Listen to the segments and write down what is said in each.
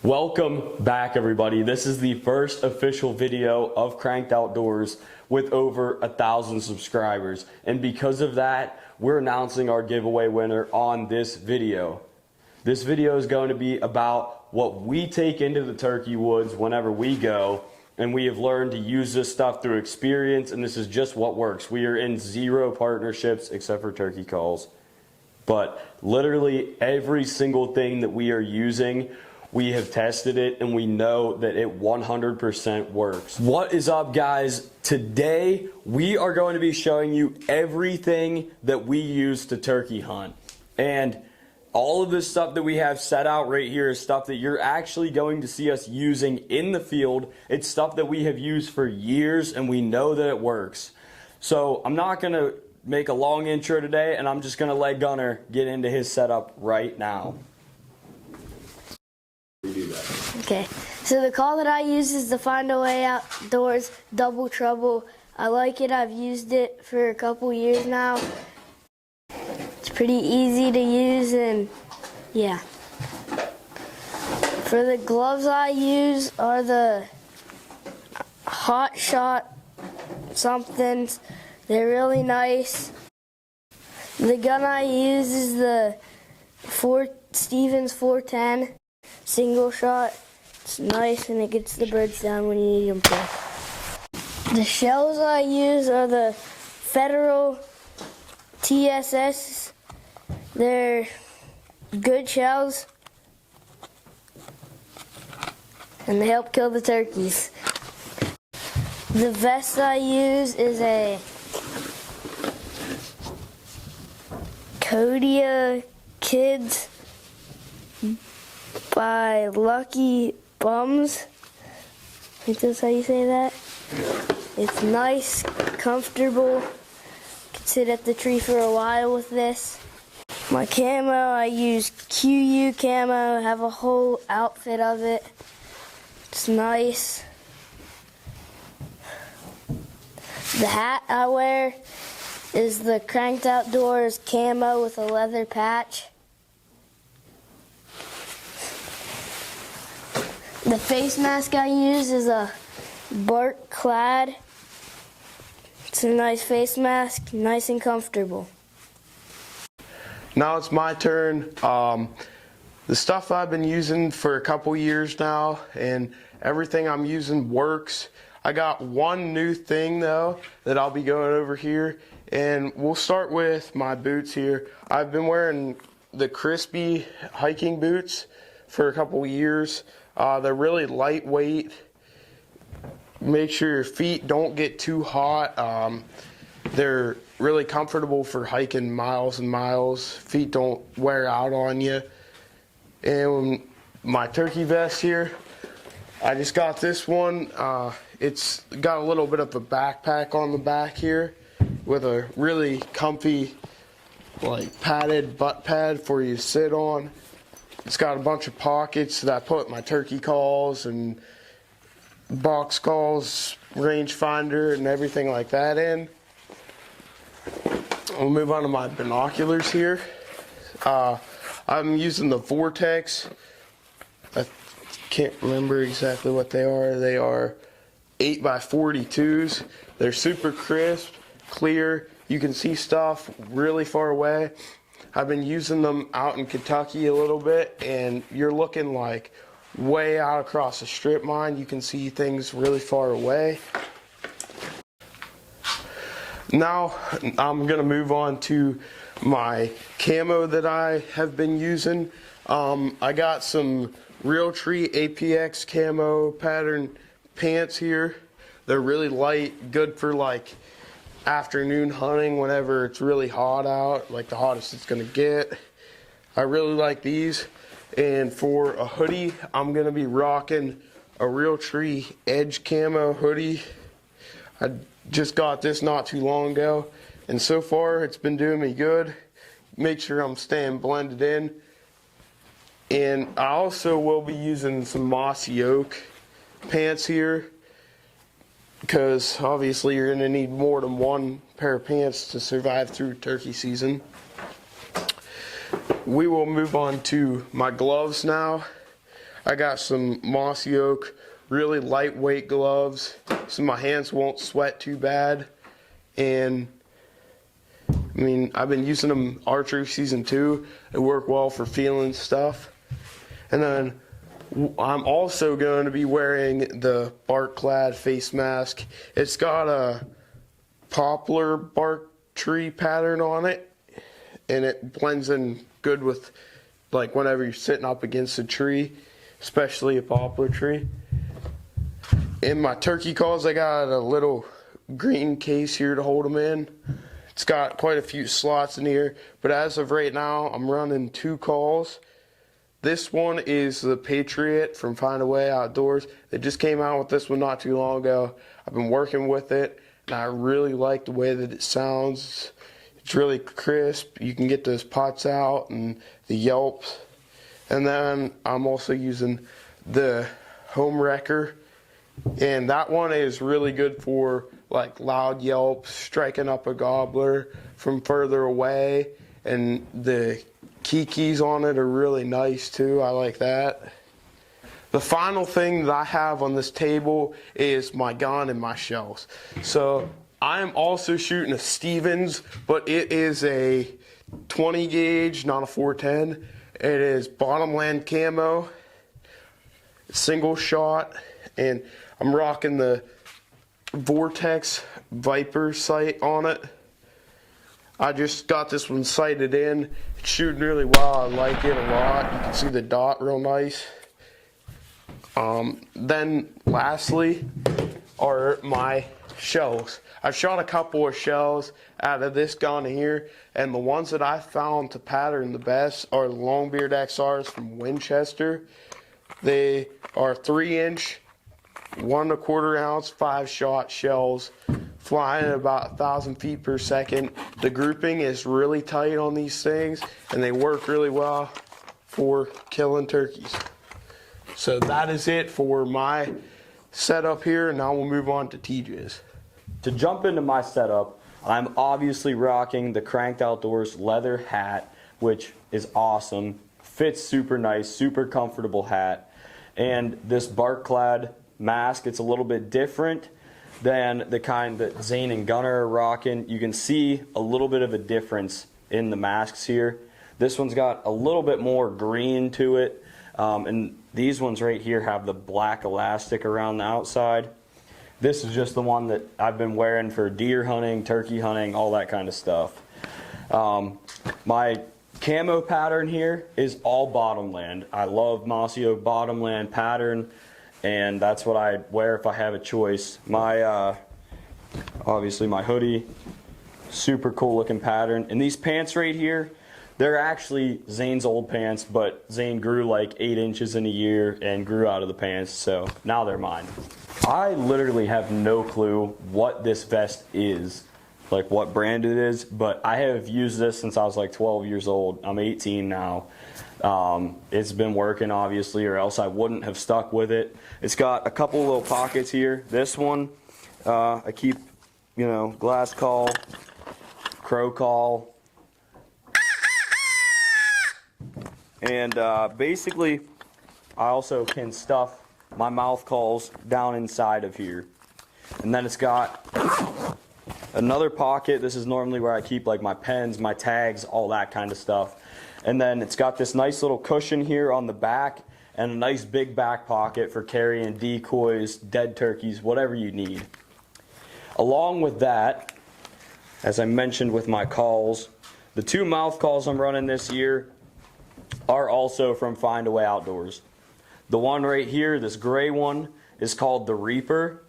Welcome back, everybody. This is the first official video of Cranked Outdoors with over 1,000 subscribers. And because of that, we're announcing our giveaway winner on this video. This video is going to be about what we take into the turkey woods whenever we go. And we have learned to use this stuff through experience, and this is just what works. We are in 0 partnerships except for turkey calls. But literally every single thing that we are using, we have tested it and we know that it 100% works. What is up, guys? Today we are going to be showing you everything that we use to turkey hunt. And all of this stuff that we have set out right here is stuff that you're actually going to see us using in the field. It's stuff that we have used for years and we know that it works. So I'm not going to make a long intro today, and I'm just going to let Gunner get into his setup right now. Okay, so the call that I use is the Find a Way Outdoors Double Trouble. I like it. I've used it for a couple years now. It's pretty easy to use, and yeah. For the gloves I use are the Hot Shot somethings. They're really nice. The gun I use is the Stevens 410 single shot. It's nice and it gets the birds down when you need them to. The shells I use are the Federal TSS. They're good shells and they help kill the turkeys. The vest I use is a Kodia Kids by Lucky Bums. I think that's how you say that. It's nice, comfortable. You can sit at the tree for a while with this. My camo, I use QU camo. I have a whole outfit of it. It's nice. The hat I wear is the Cranked Outdoors camo with a leather patch. The face mask I use is a bark clad. It's a nice face mask, nice and comfortable. Now it's my turn. The stuff I've been using for a couple years now, and everything I'm using works. I got one new thing though that I'll be going over here, and we'll start with my boots here. I've been wearing the Crispy hiking boots for a couple years. They're really lightweight. Make sure your feet don't get too hot. They're really comfortable for hiking miles and miles. Feet don't wear out on you. And my turkey vest here, I just got this one. It's got a little bit of a backpack on the back here with a really comfy, like, padded butt pad for you to sit on. It's got a bunch of pockets that I put my turkey calls and box calls, rangefinder, and everything like that in. We'll move on to my binoculars here. I'm using the Vortex. I can't remember exactly what they are. They are 8x42s. They're super crisp, clear. You can see stuff really far away. I've been using them out in Kentucky a little bit, and you're looking like way out across the strip mine. You can see things really far away. Now I'm gonna move on to my camo that I have been using. I got some Realtree APX camo pattern pants here. They're really light, good for like afternoon hunting whenever it's really hot out, like the hottest it's gonna get. I really like these. And for a hoodie, I'm gonna be rocking a Realtree Edge camo hoodie. I just got this not too long ago, and so far it's been doing me good. Make sure I'm staying blended in. And I also will be using some mossy oak pants here, because obviously you're going to need more than one pair of pants to survive through turkey season. We will move on to my gloves now. I got some mossy oak, really lightweight gloves, so my hands won't sweat too bad. And I mean, I've been using them archery season 2. They work well for feeling stuff. And then I'm also going to be wearing the bark clad face mask. It's got a poplar bark tree pattern on it, and it blends in good with like whenever you're sitting up against a tree, especially a poplar tree. In my turkey calls, I got a little green case here to hold them in. It's got quite a few slots in here, but as of right now, I'm running 2 calls. This one is the Patriot from Find a Way Outdoors. They just came out with this one not too long ago. I've been working with it, and I really like the way that it sounds. It's really crisp. You can get those pots out and the yelps. And then I'm also using the Home Wrecker, and that one is really good for like loud yelps, striking up a gobbler from further away, and the kikis on it are really nice too. I like that. The final thing that I have on this table is my gun and my shells. So I am also shooting a Stevens, but it is a 20 gauge, not a 410. It is bottomland camo, single shot, and I'm rocking the Vortex Viper sight on it. I just got this one sighted in. It's shooting really well. I like it a lot. You can see the dot real nice. Then lastly are my shells. I've shot a couple of shells out of this gun here, and the ones that I found to pattern the best are the Longbeard XRs from Winchester. They are 3-inch, 1 1/4 ounce, 5-shot shells, flying at about 1,000 feet per second. The grouping is really tight on these things, and they work really well for killing turkeys. So that is it for my setup here, and now we'll move on to TJ's. To jump into my setup, I'm obviously rocking the Cranked Outdoors leather hat, which is awesome. Fits super nice, super comfortable hat. And this bark clad mask, it's a little bit different than the kind that Zane and Gunnar are rocking. You can see a little bit of a difference in the masks here. This one's got a little bit more green to it, and these ones right here have the black elastic around the outside. This is just the one that I've been wearing for deer hunting, turkey hunting, all that kind of stuff. My camo pattern here is all bottomland. I love mossy oak bottomland pattern, and that's what I wear if I have a choice. My obviously my hoodie, super cool looking pattern. And these pants right here, they're actually Zane's old pants, but Zane grew like 8 inches in a year and grew out of the pants, so now they're mine. I literally have no clue what this vest is, like what brand it is, but I have used this since I was like 12 years old. I'm 18 now. It's been working obviously, or else I wouldn't have stuck with it. It's got a couple little pockets here. This one, I keep, you know, glass call, crow call, and basically I also can stuff my mouth calls down inside of here. And then it's got another pocket. This is normally where I keep like my pens, my tags, all that kind of stuff. And then it's got this nice little cushion here on the back and a nice big back pocket for carrying decoys, dead turkeys, whatever you need. Along with that, as I mentioned with my calls, the 2 mouth calls I'm running this year are also from Find a Way Outdoors. The one right here, this gray one, is called the Reaper.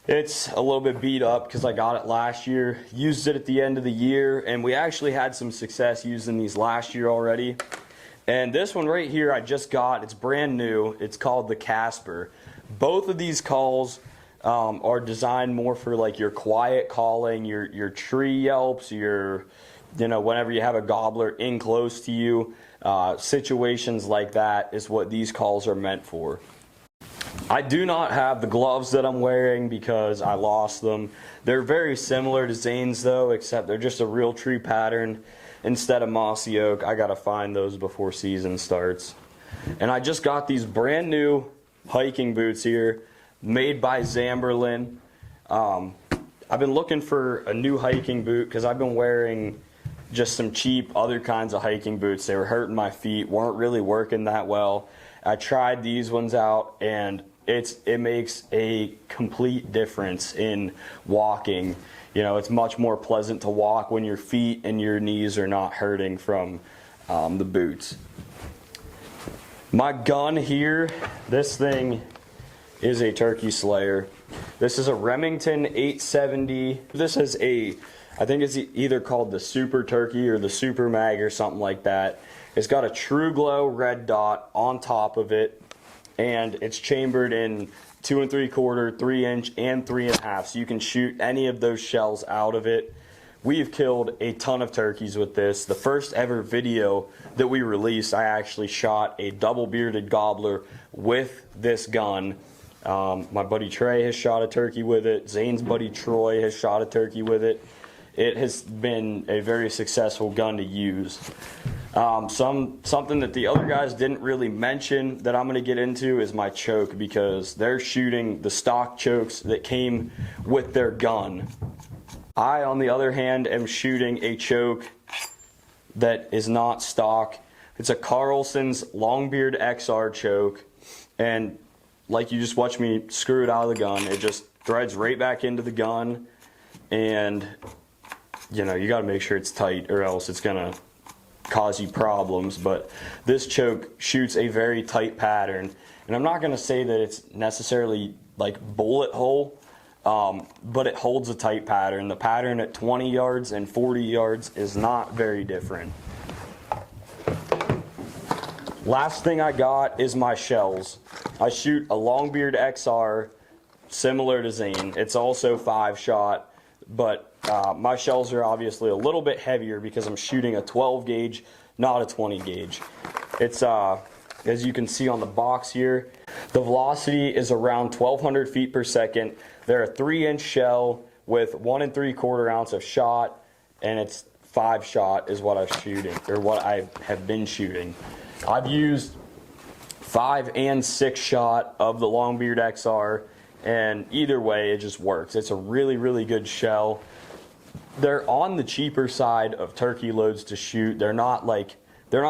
It's a little bit beat up because I got it last year, used it at the end of the year, and we actually had some success using these last year already. And this one right here I just got, it's brand new, it's called the Casper. Both of these calls are designed more for like your quiet calling, your tree yelps, your, you know, whenever you have a gobbler in close to you. Situations like that is what these calls are meant for. I do not have the gloves that I'm wearing because I lost them. They're very similar to Zane's though, except they're just a real tree pattern instead of mossy oak. I gotta find those before season starts. And I just got these brand new hiking boots here, made by Zamberlin. I've been looking for a new hiking boot because I've been wearing just some cheap other kinds of hiking boots. They were hurting my feet, weren't really working that well. I tried these ones out, and it makes a complete difference in walking. You know, it's much more pleasant to walk when your feet and your knees are not hurting from the boots. My gun here, this thing is a turkey slayer. This is a Remington 870. This is I think it's either called the Super Turkey or the Super Mag or something like that. It's got a True Glow red dot on top of it, and it's chambered in 2 3/4, 3 inch, and 3 1/2, so you can shoot any of those shells out of it. We've killed a ton of turkeys with this. The first ever video that we released, I actually shot a double-bearded gobbler with this gun. My buddy Trey has shot a turkey with it. Zane's buddy Troy has shot a turkey with it. It has been a very successful gun to use. Something that the other guys didn't really mention that I'm going to get into is my choke, because they're shooting the stock chokes that came with their gun. I, on the other hand, am shooting a choke that is not stock. It's a Carlson's Longbeard XR choke, and like you just watched me screw it out of the gun, it just threads right back into the gun, and you know, you got to make sure it's tight or else it's gonna cause you problems. But this choke shoots a very tight pattern, and I'm not gonna say that it's necessarily like bullet hole, but it holds a tight pattern. The pattern at 20 yards and 40 yards is not very different. Last thing I got is my shells. I shoot a Longbeard XR similar to Zane. It's also 5-shot, but my shells are obviously a little bit heavier because I'm shooting a 12 gauge, not a 20 gauge. It's, as you can see on the box here, the velocity is around 1,200 feet per second. They're a 3-inch shell with 1 3/4 ounce of shot, and it's 5-shot is what I'm shooting, or what I have been shooting. I've used 5 and 6 shot of the Longbeard XR, and either way it just works. It's a really, really good shell. They're on the cheaper side of turkey loads to shoot. They're not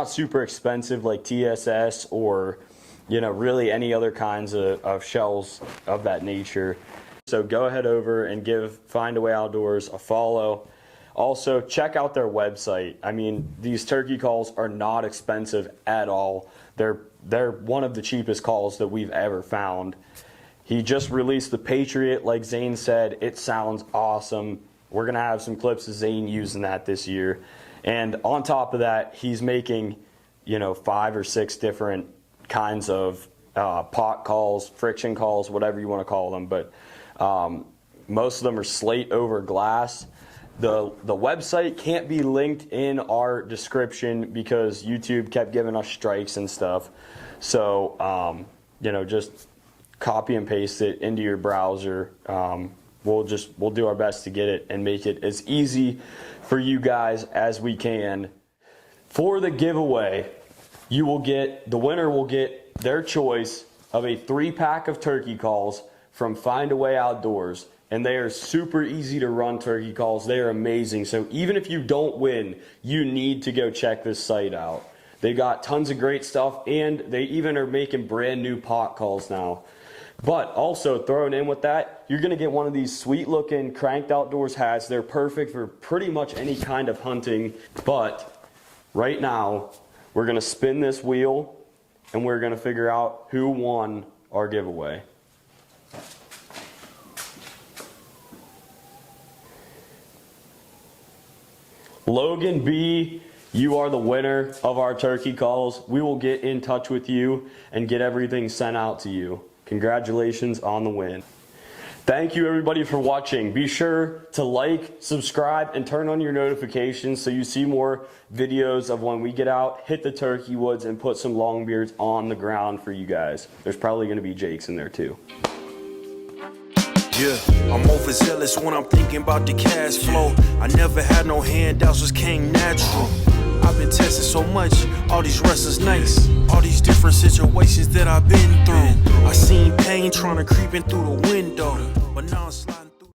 super expensive like TSS or, you know, really any other kinds of shells of that nature. So go ahead over and give Find a Way Outdoors a follow. Also, check out their website. I mean, these turkey calls are not expensive at all. They're one of the cheapest calls that we've ever found. He just released the Patriot, like Zane said. It sounds awesome. We're gonna have some clips of Zane using that this year. And on top of that, he's making, you know, 5 or 6 different kinds of pot calls, friction calls, whatever you want to call them. But most of them are slate over glass. The website can't be linked in our description because YouTube kept giving us strikes and stuff. So, you know, just copy and paste it into your browser. We'll do our best to get it and make it as easy for you guys as we can. For the giveaway, the winner will get their choice of a 3-pack of turkey calls from Find a Way Outdoors. And they are super easy to run turkey calls. They are amazing. So even if you don't win, you need to go check this site out. They got tons of great stuff, and they even are making brand new pot calls now. But also thrown in with that, you're gonna get one of these sweet looking Cranked Outdoors hats. They're perfect for pretty much any kind of hunting. But right now, we're gonna spin this wheel and we're gonna figure out who won our giveaway. Logan B, you are the winner of our turkey calls. We will get in touch with you and get everything sent out to you. Congratulations on the win. Thank you everybody for watching. Be sure to like, subscribe, and turn on your notifications so you see more videos of when we get out, hit the turkey woods, and put some longbeards on the ground for you guys. There's probably going to be jakes in there too. Yeah, I'm overzealous when I'm thinking about the cash flow. I never had no handouts, just came natural. I've been tested so much, all these restless nights, all these different situations that I've been through. I seen pain trying to creep in through the window.